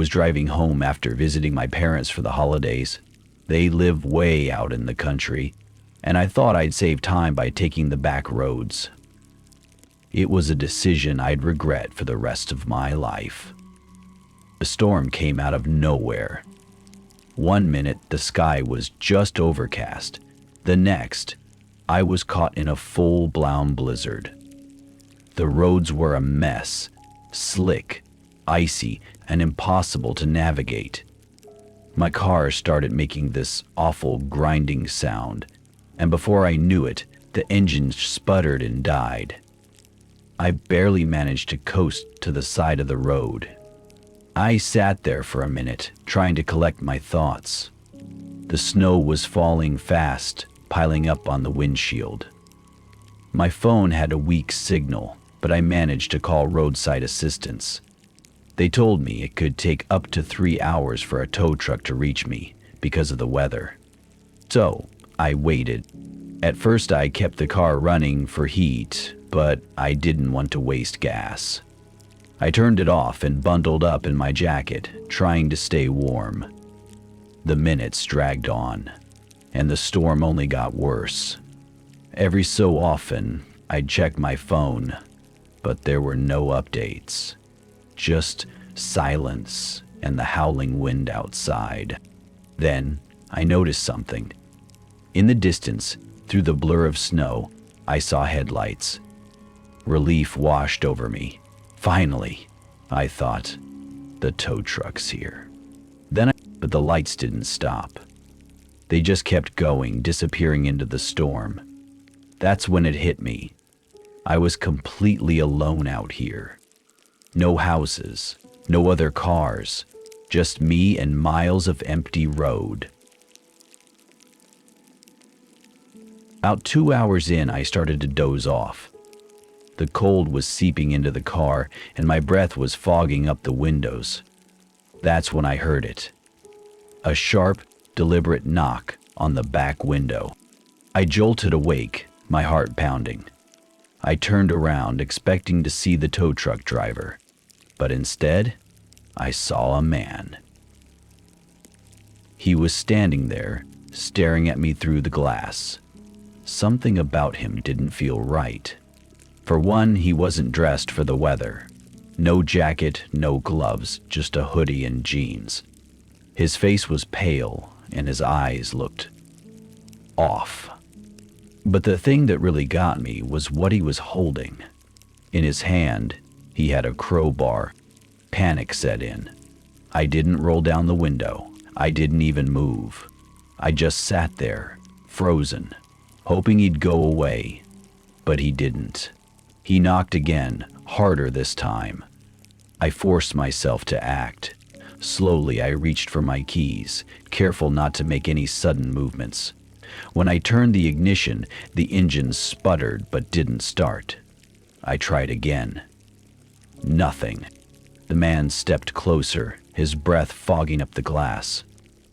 was driving home after visiting my parents for the holidays. They live way out in the country, and I thought I'd save time by taking the back roads. It was a decision I'd regret for the rest of my life. The storm came out of nowhere. One minute, the sky was just overcast. The next, I was caught in a full-blown blizzard. The roads were a mess, slick, icy, and impossible to navigate. My car started making this awful grinding sound, and before I knew it, the engine sputtered and died. I barely managed to coast to the side of the road. I sat there for a minute, trying to collect my thoughts. The snow was falling fast, piling up on the windshield. My phone had a weak signal, but I managed to call roadside assistance. They told me it could take up to 3 hours for a tow truck to reach me because of the weather. So I waited. At first I kept the car running for heat, but I didn't want to waste gas. I turned it off and bundled up in my jacket, trying to stay warm. The minutes dragged on, and the storm only got worse. Every so often, I'd check my phone, but there were no updates. Just silence and the howling wind outside. Then I noticed something. In the distance, through the blur of snow, I saw headlights. Relief washed over me. Finally, I thought, the tow truck's here. But the lights didn't stop. They just kept going, disappearing into the storm. That's when it hit me. I was completely alone out here. No houses, no other cars, just me and miles of empty road. About 2 hours in, I started to doze off. The cold was seeping into the car, and my breath was fogging up the windows. That's when I heard it. A sharp, deliberate knock on the back window. I jolted awake, my heart pounding. I turned around, expecting to see the tow truck driver, but instead, I saw a man. He was standing there, staring at me through the glass. Something about him didn't feel right. For one, he wasn't dressed for the weather. No jacket, no gloves, just a hoodie and jeans. His face was pale, and his eyes looked off. But the thing that really got me was what he was holding. In his hand, he had a crowbar. Panic set in. I didn't roll down the window. I didn't even move. I just sat there, frozen, hoping he'd go away. But he didn't. He knocked again, harder this time. I forced myself to act. Slowly, I reached for my keys, careful not to make any sudden movements. When I turned the ignition, the engine sputtered but didn't start. I tried again. Nothing. The man stepped closer, his breath fogging up the glass.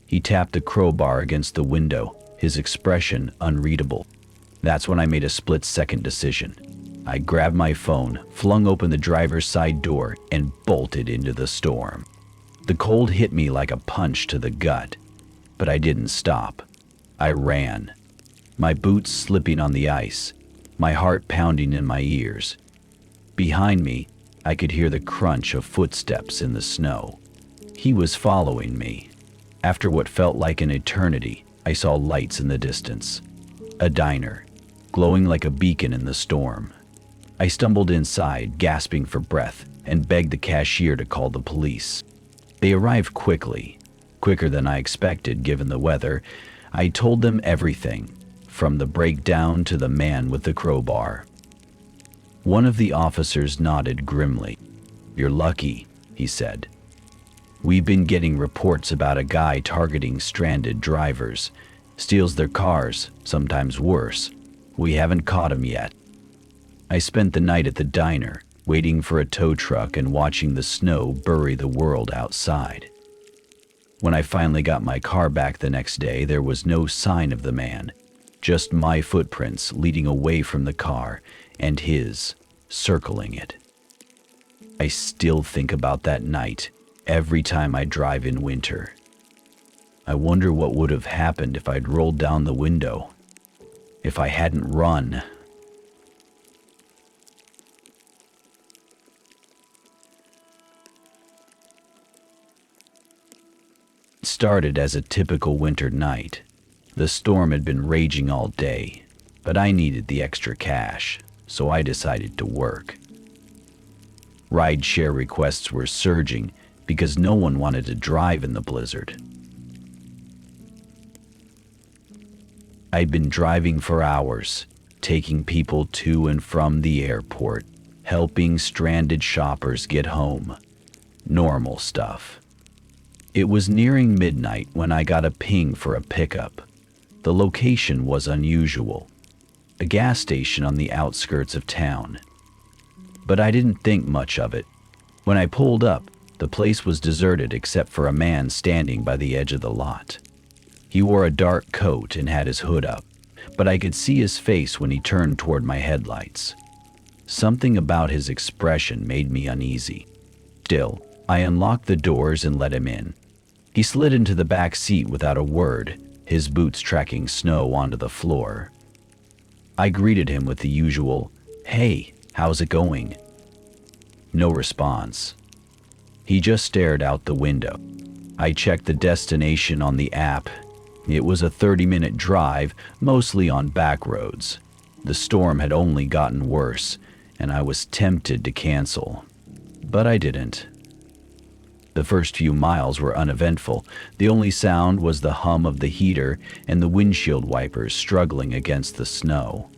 He tapped the crowbar against the window, his expression unreadable. That's when I made a split-second decision. I grabbed my phone, flung open the driver's side door, and bolted into the storm. The cold hit me like a punch to the gut, but I didn't stop. I ran, my boots slipping on the ice, my heart pounding in my ears. Behind me, I could hear the crunch of footsteps in the snow. He was following me. After what felt like an eternity, I saw lights in the distance. A diner, glowing like a beacon in the storm. I stumbled inside, gasping for breath, and begged the cashier to call the police. They arrived quickly, quicker than I expected given the weather. I told them everything, from the breakdown to the man with the crowbar. One of the officers nodded grimly. "You're lucky," he said. "We've been getting reports about a guy targeting stranded drivers, steals their cars, sometimes worse. We haven't caught him yet." I spent the night at the diner, waiting for a tow truck and watching the snow bury the world outside. When I finally got my car back the next day, there was no sign of the man, just my footprints leading away from the car and his circling it. I still think about that night every time I drive in winter. I wonder what would have happened if I'd rolled down the window, if I hadn't run. It started as a typical winter night. The storm had been raging all day, but I needed the extra cash, so I decided to work. Ride-share requests were surging because no one wanted to drive in the blizzard. I'd been driving for hours, taking people to and from the airport, helping stranded shoppers get home. Normal stuff. It was nearing midnight when I got a ping for a pickup. The location was unusual, a gas station on the outskirts of town. But I didn't think much of it. When I pulled up, the place was deserted except for a man standing by the edge of the lot. He wore a dark coat and had his hood up, but I could see his face when he turned toward my headlights. Something about his expression made me uneasy. Still, I unlocked the doors and let him in. He slid into the back seat without a word, his boots tracking snow onto the floor. I greeted him with the usual, "Hey, how's it going?" No response. He just stared out the window. I checked the destination on the app. It was a 30-minute drive, mostly on back roads. The storm had only gotten worse, and I was tempted to cancel. But I didn't. The first few miles were uneventful. The only sound was the hum of the heater and the windshield wipers struggling against the snow.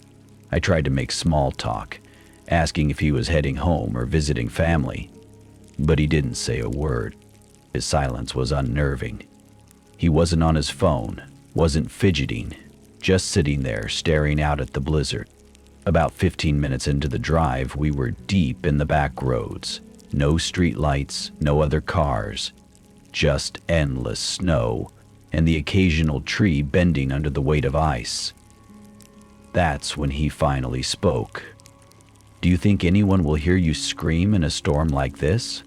I tried to make small talk, asking if he was heading home or visiting family. But he didn't say a word. His silence was unnerving. He wasn't on his phone, wasn't fidgeting, just sitting there staring out at the blizzard. About 15 minutes into the drive, we were deep in the back roads. No street lights, no other cars, just endless snow and the occasional tree bending under the weight of ice. That's when he finally spoke. "Do you think anyone will hear you scream in a storm like this?"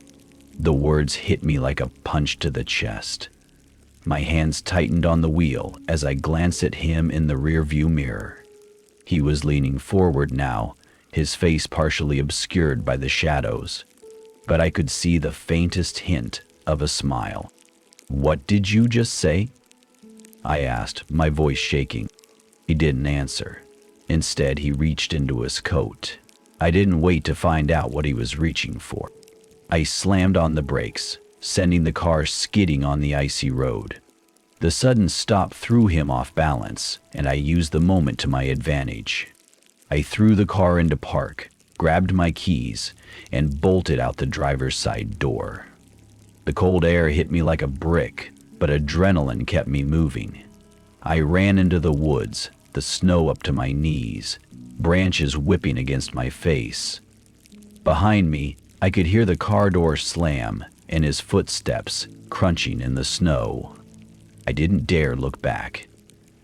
The words hit me like a punch to the chest. My hands tightened on the wheel as I glanced at him in the rearview mirror. He was leaning forward now, his face partially obscured by the shadows. But I could see the faintest hint of a smile. "What did you just say?" I asked, my voice shaking. He didn't answer. Instead, he reached into his coat. I didn't wait to find out what he was reaching for. I slammed on the brakes, sending the car skidding on the icy road. The sudden stop threw him off balance, and I used the moment to my advantage. I threw the car into park, grabbed my keys, and bolted out the driver's side door. The cold air hit me like a brick, but adrenaline kept me moving. I ran into the woods, the snow up to my knees, branches whipping against my face. Behind me, I could hear the car door slam and his footsteps crunching in the snow. I didn't dare look back.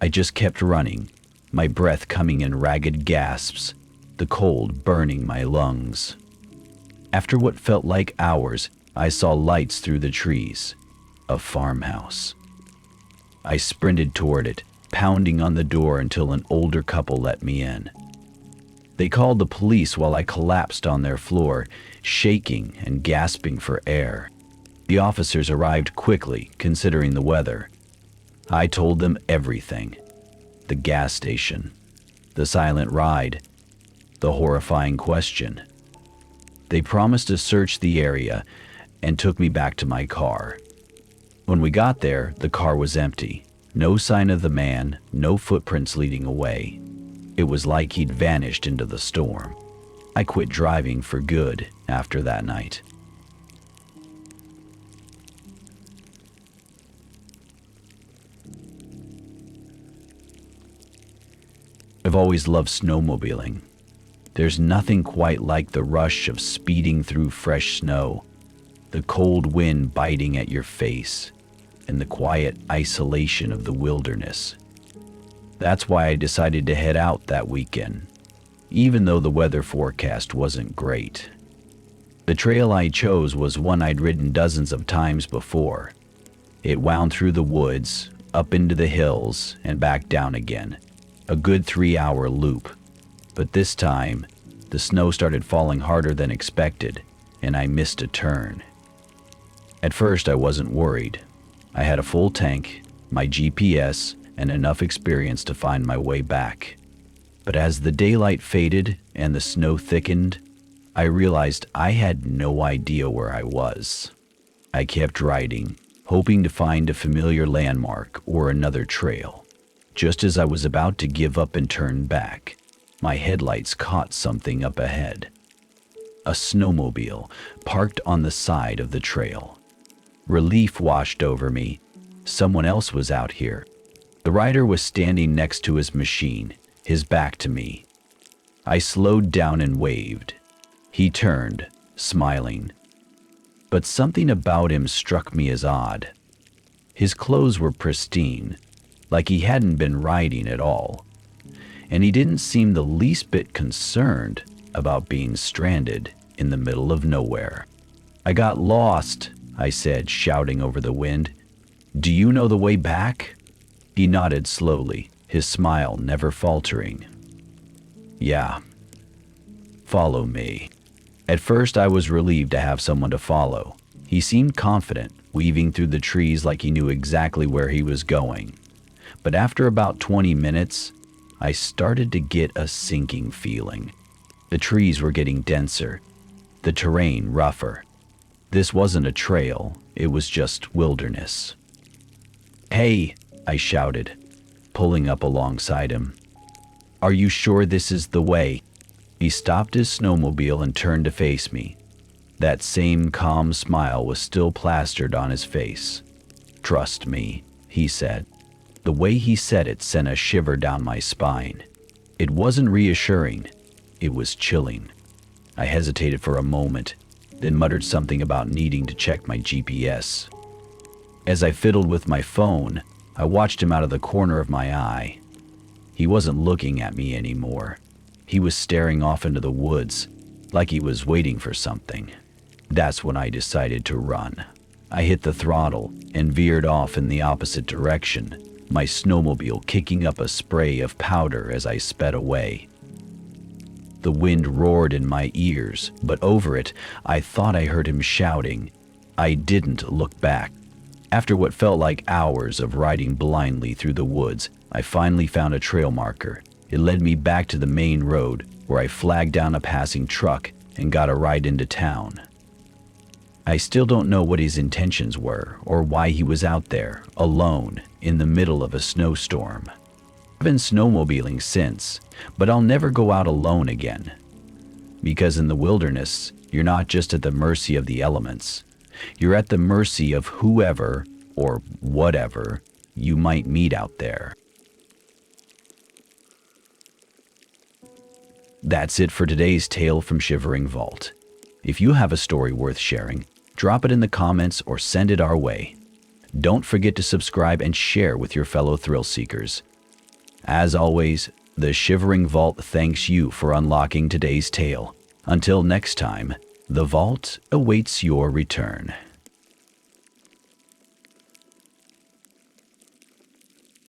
I just kept running, my breath coming in ragged gasps, the cold burning my lungs. After what felt like hours, I saw lights through the trees. A farmhouse. I sprinted toward it, pounding on the door until an older couple let me in. They called the police while I collapsed on their floor, shaking and gasping for air. The officers arrived quickly, considering the weather. I told them everything. The gas station, the silent ride, the horrifying question. They promised to search the area and took me back to my car. When we got there, the car was empty. No sign of the man, no footprints leading away. It was like he'd vanished into the storm. I quit driving for good after that night. I've always loved snowmobiling. There's nothing quite like the rush of speeding through fresh snow, the cold wind biting at your face, and the quiet isolation of the wilderness. That's why I decided to head out that weekend, even though the weather forecast wasn't great. The trail I chose was one I'd ridden dozens of times before. It wound through the woods, up into the hills, and back down again. A good 3-hour loop. But this time, the snow started falling harder than expected, and I missed a turn. At first, I wasn't worried. I had a full tank, my GPS, and enough experience to find my way back. But as the daylight faded and the snow thickened, I realized I had no idea where I was. I kept riding, hoping to find a familiar landmark or another trail. Just as I was about to give up and turn back, my headlights caught something up ahead. A snowmobile parked on the side of the trail. Relief washed over me. Someone else was out here. The rider was standing next to his machine, his back to me. I slowed down and waved. He turned, smiling. But something about him struck me as odd. His clothes were pristine, like he hadn't been riding at all. And he didn't seem the least bit concerned about being stranded in the middle of nowhere. "I got lost," I said, shouting over the wind. "Do you know the way back?" He nodded slowly, his smile never faltering. "Yeah. Follow me." At first, I was relieved to have someone to follow. He seemed confident, weaving through the trees like he knew exactly where he was going. But after about 20 minutes, I started to get a sinking feeling. The trees were getting denser, the terrain rougher. This wasn't a trail, it was just wilderness. "Hey," I shouted, pulling up alongside him. "Are you sure this is the way?" He stopped his snowmobile and turned to face me. That same calm smile was still plastered on his face. "Trust me," he said. The way he said it sent a shiver down my spine. It wasn't reassuring, it was chilling. I hesitated for a moment, then muttered something about needing to check my GPS. As I fiddled with my phone, I watched him out of the corner of my eye. He wasn't looking at me anymore. He was staring off into the woods, like he was waiting for something. That's when I decided to run. I hit the throttle and veered off in the opposite direction, my snowmobile kicking up a spray of powder as I sped away. The wind roared in my ears, but over it, I thought I heard him shouting. I didn't look back. After what felt like hours of riding blindly through the woods, I finally found a trail marker. It led me back to the main road, where I flagged down a passing truck and got a ride into town. I still don't know what his intentions were or why he was out there, alone, in the middle of a snowstorm. I've been snowmobiling since, but I'll never go out alone again. Because in the wilderness, you're not just at the mercy of the elements. You're at the mercy of whoever, or whatever, you might meet out there. That's it for today's tale from Shivering Vault. If you have a story worth sharing, drop it in the comments or send it our way. Don't forget to subscribe and share with your fellow thrill seekers. As always, the Shivering Vault thanks you for unlocking today's tale. Until next time, the vault awaits your return.